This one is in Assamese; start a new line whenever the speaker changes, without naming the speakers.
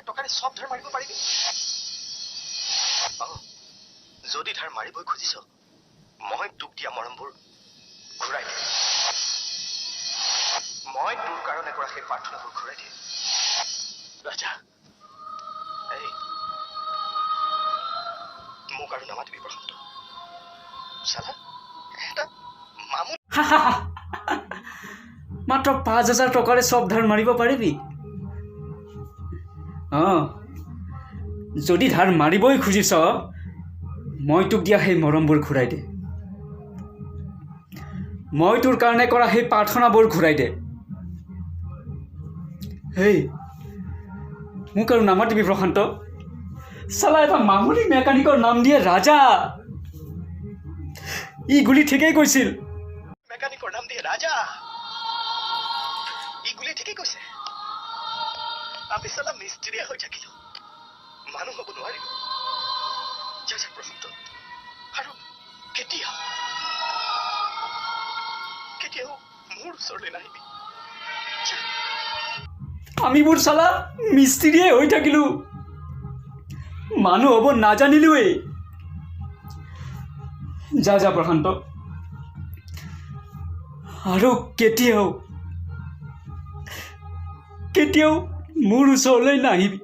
5,000 টকাৰে সব ধাৰ মাৰিব পাৰিবি যদি ধাৰ মাৰিবই খুজিছ মই তোক দিয়া মৰমবোৰ ঘূৰাই দিম মই তোৰ কাৰণে কৰা সেই প্ৰাৰ্থনাবোৰ ঘূৰাই দিম ৰাজা এই মোক আৰু নামাতিবি প্ৰশান্ত চালা এটা মামু
মাত্ৰ 5,000 টকাৰে সব ধাৰ মাৰিব পাৰিবি যদি ধাৰ মাৰিবই খুজিছ মই তোক দিয়া সেই মৰমবোৰ ঘূৰাই দে মই তোৰ কাৰণে কৰা সেই প্ৰাৰ্থনাবোৰ ঘূৰাই দে হেই মোক আৰু নামাতিবি প্ৰশান্ত চালা এটা মামুলি মেকানিকৰ নাম দিয়ে ৰাজা ই গুলি ঠিকেই কৈছিল
মেকানিকৰ নাম দিয়ে ৰাজা ই গুলি ঠিকেই কৈছে আমি চালা মিস্ত্ৰীয়ে হৈ থাকিলো মানুহ হ'ব নোৱাৰিব যা প্ৰশান্ত আৰু কেতিয়াও মোৰ ওচৰলৈ নাহিবি
আমিবোৰ চালা মিস্ত্ৰীয়ে হৈ থাকিলো মানুহ হ'ব নাজানিলোৱেই যা প্ৰশান্ত আৰু কেতিয়াও মোৰ ওচৰলৈ নাহিবি